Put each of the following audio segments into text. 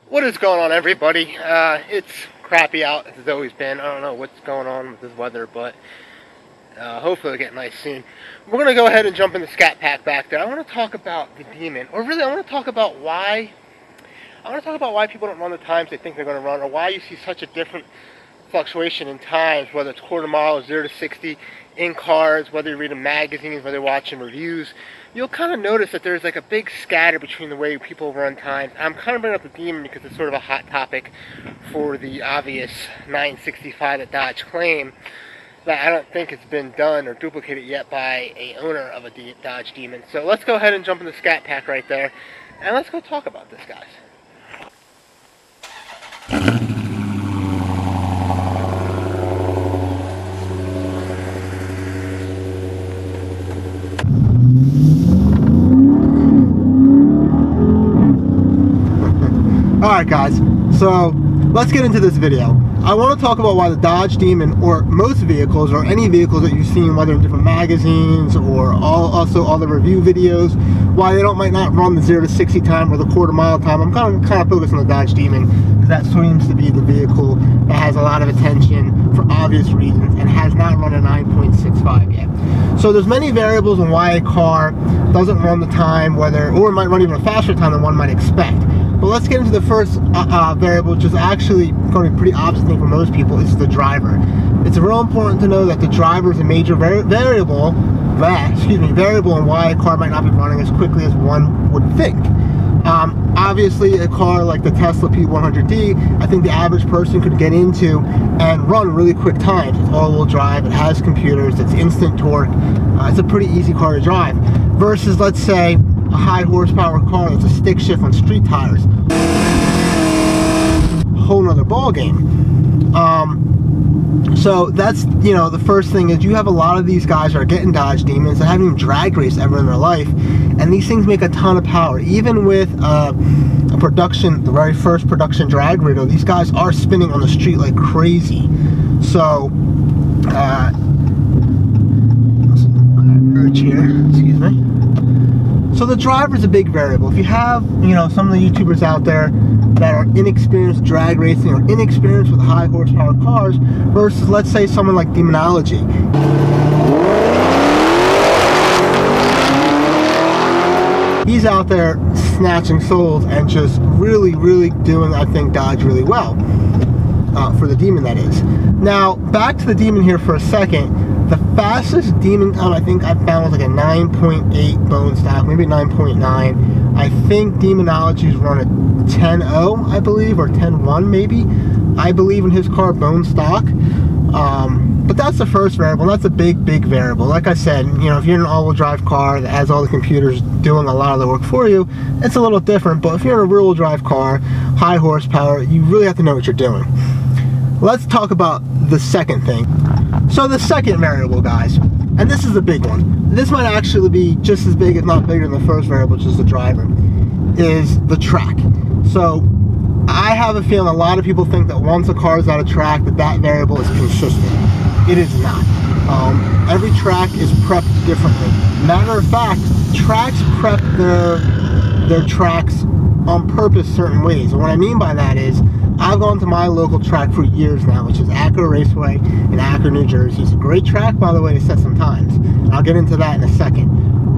What is going on, everybody? It's crappy out, as it's always been. I don't know what's going on with this weather, but hopefully it'll get nice soon. We're going to go ahead and jump in the Scat Pack back there. I want to talk about the Demon, or really I want to talk about why people don't run the times they think they're going to run, or why you see such a different fluctuation in times, whether it's quarter mile or 0 to 60 in cars, whether you're reading magazines, whether you're watching reviews. You'll kind of notice that there's like a big scatter between the way people run times. I'm kind of bringing up the Demon because it's sort of a hot topic for the obvious 965 that Dodge claim that I don't think it's been done or duplicated yet by a owner of a Dodge Demon. So let's go ahead and jump in the Scat Pack right there, and let's go talk about this, guys. Alright guys, so let's get into this video. I want to talk about why the Dodge Demon, or most vehicles, or any vehicles that you've seen, whether in different magazines or also all the review videos, why they might not run the 0 to 60 time or the quarter mile time. I'm kind of focused on the Dodge Demon because that seems to be the vehicle that has a lot of attention for obvious reasons and has not run a 9.65 yet. So there's many variables in why a car doesn't run the time, or it might run even a faster time than one might expect. But let's get into the first variable, which is actually going to be pretty obvious thing for most people, is the driver. It's real important to know that the driver is a major variable in why a car might not be running as quickly as one would think. Obviously, a car like the Tesla P100D, I think the average person could get into and run really quick times. It's all-wheel drive, it has computers, it's instant torque, it's a pretty easy car to drive. Versus, let's say, a high horsepower car that's a stick shift on street tires. Whole nother ball game. So that's, the first thing is you have a lot of these guys that are getting Dodge Demons that haven't even drag raced ever in their life, and these things make a ton of power. Even with the very first production drag radio, these guys are spinning on the street like crazy. So excuse me. So the driver is a big variable. If you have, some of the YouTubers out there that are inexperienced drag racing or inexperienced with high horsepower cars versus, let's say, someone like Demononlogy. He's out there snatching souls and just really, really doing, I think, Dodge really well. For the Demon, that is. Now, back to the Demon here for a second. The fastest Demon time I think I found was like a 9.8 bone stock, maybe 9.9. I think Demononlogy's run a 10.0, I believe, or 10.1 maybe. I believe in his car bone stock. But that's the first variable. That's a big, big variable. Like I said, if you're in an all-wheel drive car that has all the computers doing a lot of the work for you, it's a little different. But if you're in a rear-wheel drive car, high horsepower, you really have to know what you're doing. Let's talk about the second thing. So the second variable, guys, and this is the big one. This might actually be just as big, if not bigger, than the first variable, which is the driver, is the track. So I have a feeling a lot of people think that once a car is out of track, that variable is consistent. It is not. Every track is prepped differently. Matter of fact, tracks prep their tracks on purpose certain ways. And what I mean by that is, I've gone to my local track for years now, which is Acro Raceway in Akron, New Jersey. It's a great track, by the way, to set some times. And I'll get into that in a second.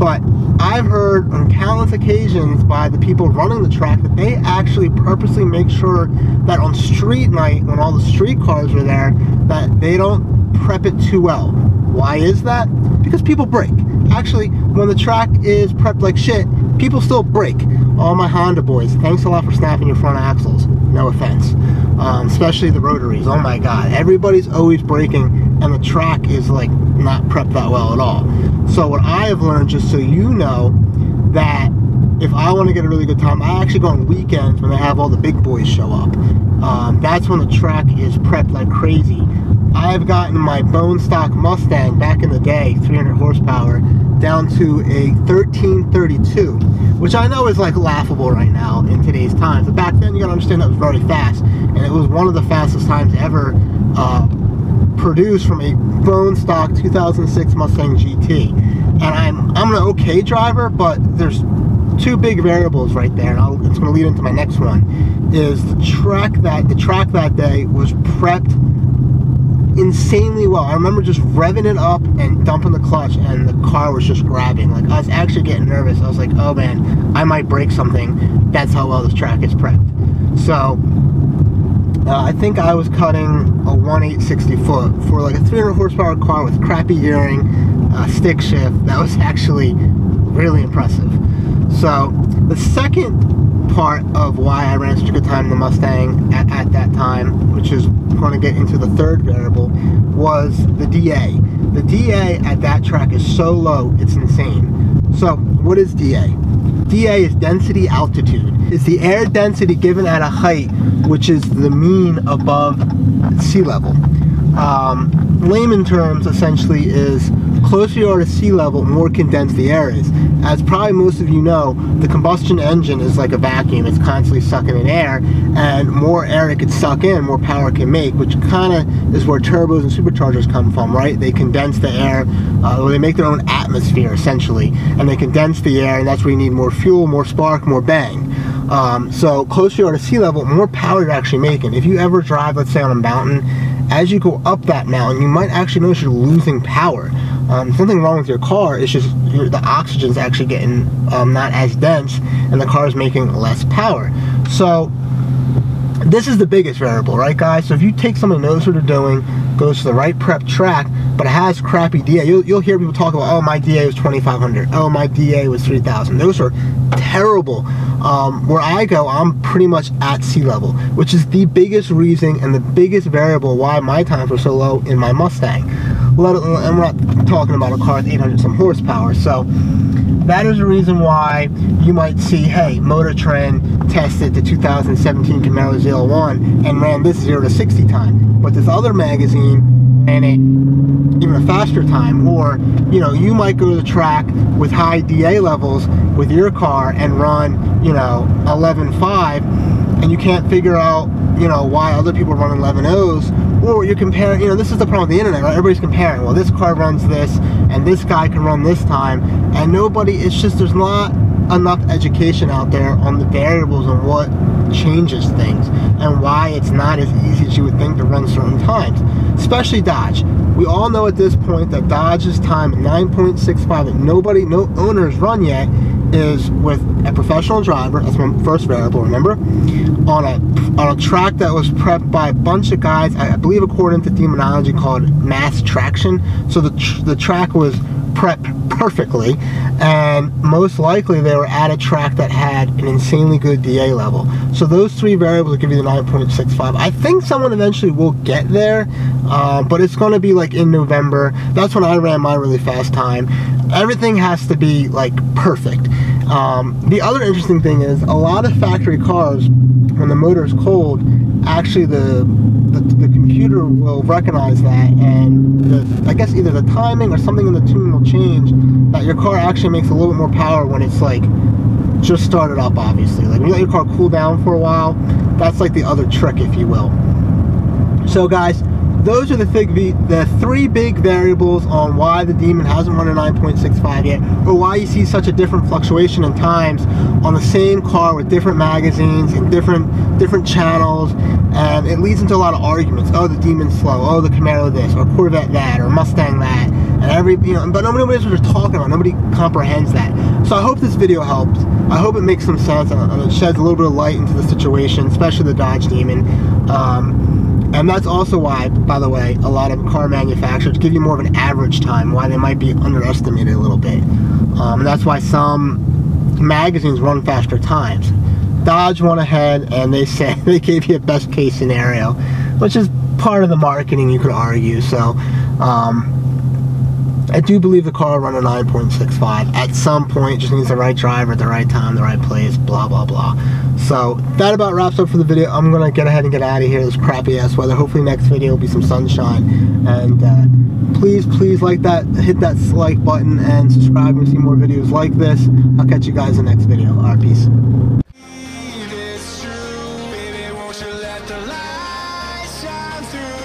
But I've heard on countless occasions by the people running the track that they actually purposely make sure that on street night, when all the street cars are there, that they don't prep it too well. Why is that? Because people break. Actually, when the track is prepped like shit, people still break. All my Honda boys, thanks a lot for snapping your front axles. No offense. Especially the rotaries. Oh my god. Everybody's always braking, and the track is like not prepped that well at all. So what I have learned, just so you know, that if I want to get a really good time, I actually go on weekends when they have all the big boys show up. That's when the track is prepped like crazy. I've gotten my bone stock Mustang back in the day, 300 horsepower, down to a 1332, which I know is like laughable right now in today's times. But back then, you gotta understand that was very fast, and it was one of the fastest times ever produced from a bone stock 2006 Mustang GT. and I'm an okay driver, but there's two big variables right there, and it's going to lead into my next one. Is the track that day was prepped insanely well. I remember just revving it up and dumping the clutch, and the car was just grabbing. Like, I was actually getting nervous. I was like, oh man, I might break something. That's how well this track is prepped. So I think I was cutting a 1/860 foot for like a 300 horsepower car with crappy gearing, stick shift. That was actually really impressive. So the second part of why I ran such a good time in the Mustang at that time, which is going to get into the third variable, was the DA. The DA at that track is so low, it's insane. So what is DA? DA is density altitude. It's the air density given at a height which is the mean above sea level. Layman terms essentially is closer you are to sea level, more condensed the air is. As probably most of you know, the combustion engine is like a vacuum. It's constantly sucking in air, and more air it can suck in, more power it can make, which kind of is where turbos and superchargers come from, right? They condense the air, or they make their own atmosphere essentially, and they condense the air, and that's where you need more fuel, more spark, more bang. So closer you are to sea level, more power you're actually making. If you ever drive, let's say on a mountain, as you go up that mountain, you might actually notice you're losing power. There's nothing wrong with your car, it's just the oxygen's actually getting not as dense, and the car is making less power. So this is the biggest variable, right guys? So if you take someone who knows what they're doing, goes to the right prep track, but it has crappy DA, you'll hear people talk about, oh, my DA was 2,500, oh, my DA was 3,000. Those are terrible. Where I go, I'm pretty much at sea level, which is the biggest reason and the biggest variable why my times were so low in my Mustang. And we're not talking about a car with 800 some horsepower. So that is the reason why you might see, hey, Motor Trend tested the 2017 Camaro ZL1 and ran this 0 to 60 time, but this other magazine ran it even a faster time. Or, you know, you might go to the track with high DA levels with your car and run, you know, 11.5, and you can't figure out, you know, why other people are running 11.0s. Or you're comparing, you know, this is the problem with the internet, right? Everybody's comparing, well, this car runs this, and this guy can run this time, and nobody, it's just, there's not enough education out there on the variables and what changes things, and why it's not as easy as you would think to run certain times, especially Dodge. We all know at this point that Dodge's time at 9.65 that nobody, no owners run yet, is with a professional driver. That's my first variable, remember? On a track that was prepped by a bunch of guys, I believe according to Demononlogy, called mass traction. So the track was prepped perfectly, and most likely they were at a track that had an insanely good DA level. So those three variables will give you the 9.65. I think someone eventually will get there, but it's going to be like in November. That's when I ran my really fast time. Everything has to be like perfect. The other interesting thing is a lot of factory cars, when the motor is cold, actually the computer will recognize that, and I guess either the timing or something in the tune will change, that your car actually makes a little bit more power when it's like just started up, obviously. Like when you let your car cool down for a while, that's like the other trick, if you will. So guys, those are the three big variables on why the Demon hasn't run a 9.65 yet, or why you see such a different fluctuation in times on the same car with different magazines and different channels, and it leads into a lot of arguments. Oh, the Demon's slow. Oh, the Camaro this, or Corvette that, or Mustang that, and but nobody knows what they're talking about. Nobody comprehends that. So I hope this video helps. I hope it makes some sense and it sheds a little bit of light into the situation, especially the Dodge Demon. And that's also why, by the way, a lot of car manufacturers give you more of an average time, why they might be underestimated a little bit. And that's why some magazines run faster times. Dodge went ahead and they said they gave you a best case scenario, which is part of the marketing, you could argue. So I do believe the car will run a 9.65 at some point. It just needs the right driver at the right time, the right place, blah blah blah. So that about wraps up for the video. I'm gonna get ahead and get out of here. This crappy ass weather. Hopefully next video will be some sunshine. And please like that, hit that like button, and subscribe to see more videos like this. I'll catch you guys in the next video. Alright, peace. It's true, baby, won't you let the light shine through?